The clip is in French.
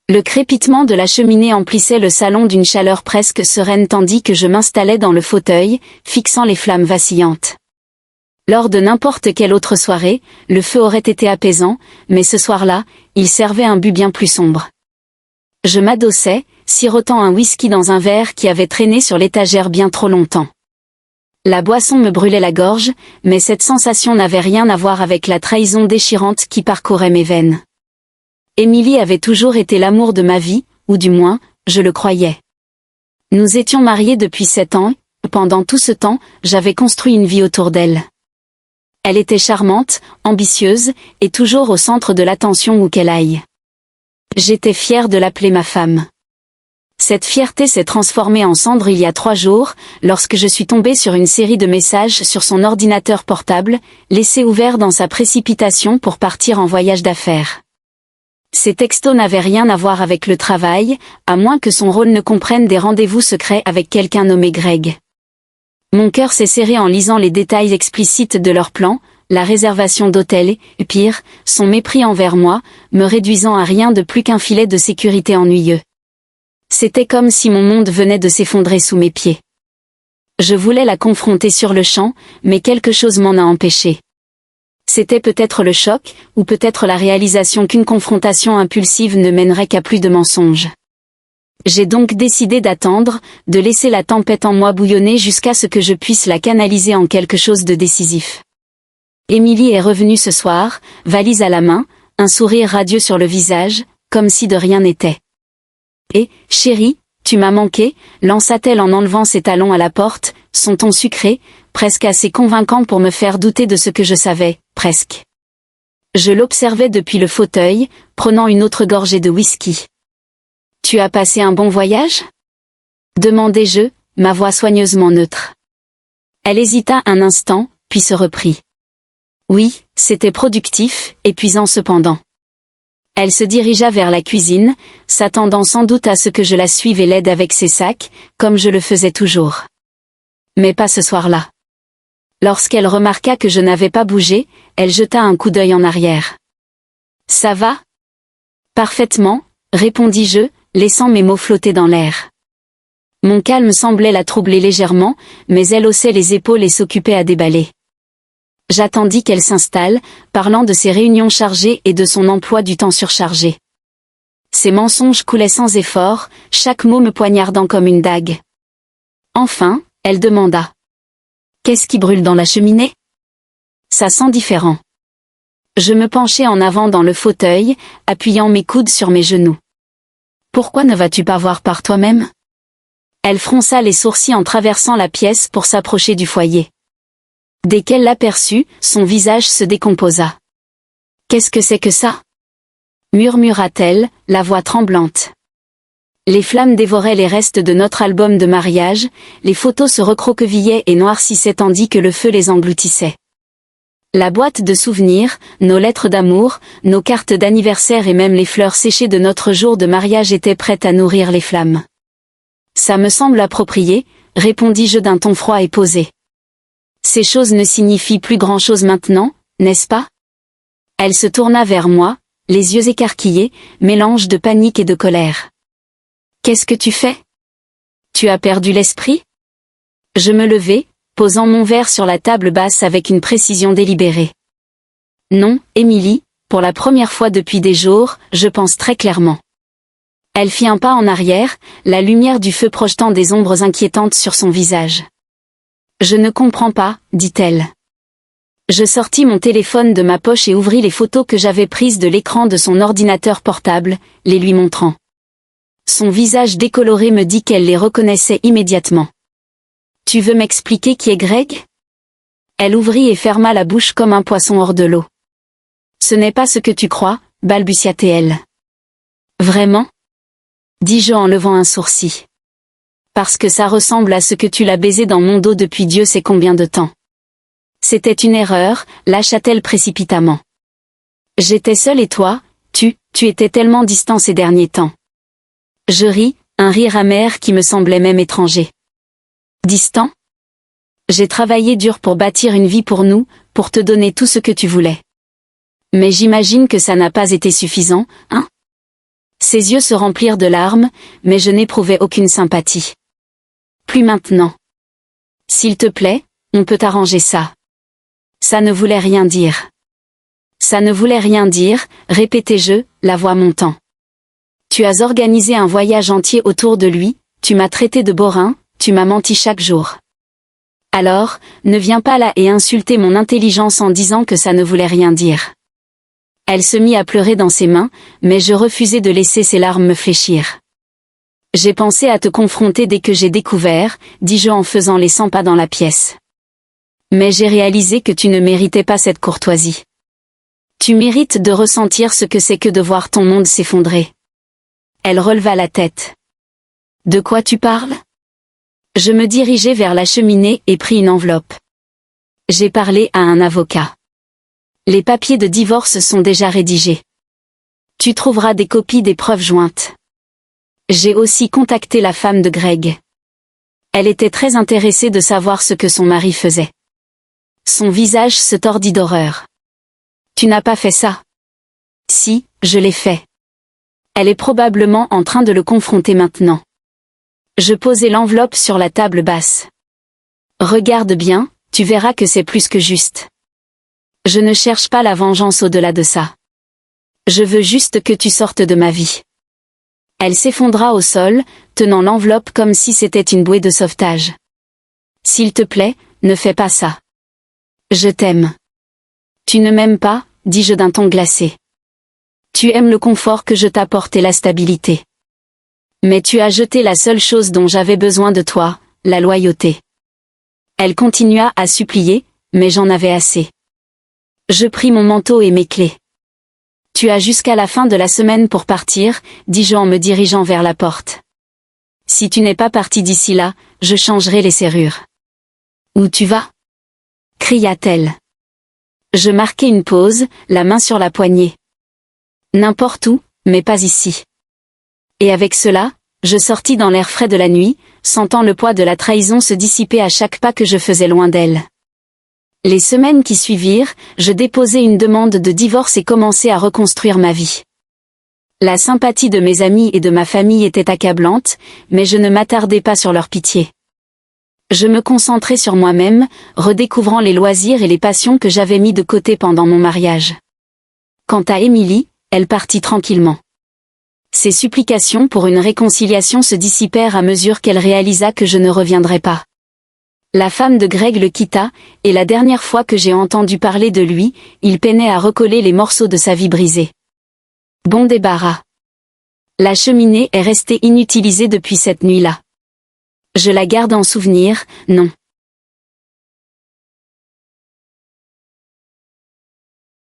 Le crépitement de la cheminée emplissait le salon d'une chaleur presque sereine tandis que je m'installais dans le fauteuil, fixant les flammes vacillantes. Lors de n'importe quelle autre soirée, le feu aurait été apaisant, mais ce soir-là, il servait un but bien plus sombre. Je m'adossais, sirotant un whisky dans un verre qui avait traîné sur l'étagère bien trop longtemps. La boisson me brûlait la gorge, mais cette sensation n'avait rien à voir avec la trahison déchirante qui parcourait mes veines. Émilie avait toujours été l'amour de ma vie, ou du moins, je le croyais. Nous étions mariés depuis 7 ans, et pendant tout ce temps, j'avais construit une vie autour d'elle. Elle était charmante, ambitieuse, et toujours au centre de l'attention où qu'elle aille. J'étais fière de l'appeler ma femme. Cette fierté s'est transformée en cendre il y a 3 jours, lorsque je suis tombée sur une série de messages sur son ordinateur portable, laissé ouvert dans sa précipitation pour partir en voyage d'affaires. Ces textos n'avaient rien à voir avec le travail, à moins que son rôle ne comprenne des rendez-vous secrets avec quelqu'un nommé Greg. Mon cœur s'est serré en lisant les détails explicites de leur plan, la réservation d'hôtel et, pire, son mépris envers moi, me réduisant à rien de plus qu'un filet de sécurité ennuyeux. C'était comme si mon monde venait de s'effondrer sous mes pieds. Je voulais la confronter sur le champ, mais quelque chose m'en a empêché. C'était peut-être le choc, ou peut-être la réalisation qu'une confrontation impulsive ne mènerait qu'à plus de mensonges. J'ai donc décidé d'attendre, de laisser la tempête en moi bouillonner jusqu'à ce que je puisse la canaliser en quelque chose de décisif. Émilie est revenue ce soir, valise à la main, un sourire radieux sur le visage, comme si de rien n'était. « Eh, chérie, tu m'as manqué » lança-t-elle en enlevant ses talons à la porte, son ton sucré, presque assez convaincant pour me faire douter de ce que je savais, presque. Je l'observais depuis le fauteuil, prenant une autre gorgée de whisky. « Tu as passé un bon voyage » demandai-je, ma voix soigneusement neutre. Elle hésita un instant, puis se reprit. Oui, c'était productif, épuisant cependant. Elle se dirigea vers la cuisine, s'attendant sans doute à ce que je la suive et l'aide avec ses sacs, comme je le faisais toujours. Mais pas ce soir-là. Lorsqu'elle remarqua que je n'avais pas bougé, elle jeta un coup d'œil en arrière. « Ça va ?» « Parfaitement, » répondis-je, laissant mes mots flotter dans l'air. Mon calme semblait la troubler légèrement, mais elle haussait les épaules et s'occupait à déballer. J'attendis qu'elle s'installe, parlant de ses réunions chargées et de son emploi du temps surchargé. Ses mensonges coulaient sans effort, chaque mot me poignardant comme une dague. Enfin, elle demanda. « Qu'est-ce qui brûle dans la cheminée ?» Ça sent différent. Je me penchai en avant dans le fauteuil, appuyant mes coudes sur mes genoux. « Pourquoi ne vas-tu pas voir par toi-même ?» Elle fronça les sourcils en traversant la pièce pour s'approcher du foyer. Dès qu'elle l'aperçut, son visage se décomposa. « Qu'est-ce que c'est que ça ?» murmura-t-elle, la voix tremblante. Les flammes dévoraient les restes de notre album de mariage, les photos se recroquevillaient et noircissaient tandis que le feu les engloutissait. La boîte de souvenirs, nos lettres d'amour, nos cartes d'anniversaire et même les fleurs séchées de notre jour de mariage étaient prêtes à nourrir les flammes. « Ça me semble approprié, » répondis-je d'un ton froid et posé. « Ces choses ne signifient plus grand-chose maintenant, n'est-ce pas ?» Elle se tourna vers moi, les yeux écarquillés, mélange de panique et de colère. « Qu'est-ce que tu fais ? Tu as perdu l'esprit ?» Je me levai, posant mon verre sur la table basse avec une précision délibérée. « Non, Émilie, pour la première fois depuis des jours, je pense très clairement. » Elle fit un pas en arrière, la lumière du feu projetant des ombres inquiétantes sur son visage. « Je ne comprends pas, » dit-elle. Je sortis mon téléphone de ma poche et ouvris les photos que j'avais prises de l'écran de son ordinateur portable, les lui montrant. Son visage décoloré me dit qu'elle les reconnaissait immédiatement. « Tu veux m'expliquer qui est Greg ?» Elle ouvrit et ferma la bouche comme un poisson hors de l'eau. « Ce n'est pas ce que tu crois, » balbutia-t-elle. « Vraiment ?» dis-je en levant un sourcil. « Parce que ça ressemble à ce que tu l'as baisé dans mon dos depuis Dieu sait combien de temps. » C'était une erreur, lâcha-t-elle précipitamment. J'étais seule et toi, tu étais tellement distant ces derniers temps. Je ris, un rire amer qui me semblait même étranger. Distant ? J'ai travaillé dur pour bâtir une vie pour nous, pour te donner tout ce que tu voulais. Mais j'imagine que ça n'a pas été suffisant, hein ? Ses yeux se remplirent de larmes, mais je n'éprouvais aucune sympathie. Plus maintenant. S'il te plaît, on peut arranger ça. Ça ne voulait rien dire. Ça ne voulait rien dire, répétai-je, la voix montant. Tu as organisé un voyage entier autour de lui, tu m'as traité de bourrin, tu m'as menti chaque jour. Alors, ne viens pas là et insulter mon intelligence en disant que ça ne voulait rien dire. Elle se mit à pleurer dans ses mains, mais je refusai de laisser ses larmes me fléchir. J'ai pensé à te confronter dès que j'ai découvert, dis-je en faisant les 100 pas dans la pièce. Mais j'ai réalisé que tu ne méritais pas cette courtoisie. Tu mérites de ressentir ce que c'est que de voir ton monde s'effondrer. Elle releva la tête. De quoi tu parles? Je me dirigeai vers la cheminée et pris une enveloppe. J'ai parlé à un avocat. Les papiers de divorce sont déjà rédigés. Tu trouveras des copies des preuves jointes. J'ai aussi contacté la femme de Greg. Elle était très intéressée de savoir ce que son mari faisait. Son visage se tordit d'horreur. Tu n'as pas fait ça? Si, je l'ai fait. Elle est probablement en train de le confronter maintenant. Je posai l'enveloppe sur la table basse. Regarde bien, tu verras que c'est plus que juste. Je ne cherche pas la vengeance au-delà de ça. Je veux juste que tu sortes de ma vie. Elle s'effondra au sol, tenant l'enveloppe comme si c'était une bouée de sauvetage. S'il te plaît, ne fais pas ça. Je t'aime. Tu ne m'aimes pas, dis-je d'un ton glacé. Tu aimes le confort que je t'apporte et la stabilité. Mais tu as jeté la seule chose dont j'avais besoin de toi, la loyauté. Elle continua à supplier, mais j'en avais assez. Je pris mon manteau et mes clés. Tu as jusqu'à la fin de la semaine pour partir, dis-je en me dirigeant vers la porte. Si tu n'es pas parti d'ici là, je changerai les serrures. Où tu vas? Cria-t-elle. Je marquai une pause, la main sur la poignée. N'importe où, mais pas ici. Et avec cela, je sortis dans l'air frais de la nuit, sentant le poids de la trahison se dissiper à chaque pas que je faisais loin d'elle. Les semaines qui suivirent, je déposai une demande de divorce et commençai à reconstruire ma vie. La sympathie de mes amis et de ma famille était accablante, mais je ne m'attardai pas sur leur pitié. Je me concentrai sur moi-même, redécouvrant les loisirs et les passions que j'avais mis de côté pendant mon mariage. Quant à Émilie, elle partit tranquillement. Ses supplications pour une réconciliation se dissipèrent à mesure qu'elle réalisa que je ne reviendrais pas. La femme de Greg le quitta, et la dernière fois que j'ai entendu parler de lui, il peinait à recoller les morceaux de sa vie brisée. Bon débarras. La cheminée est restée inutilisée depuis cette nuit-là. Je la garde en souvenir, non.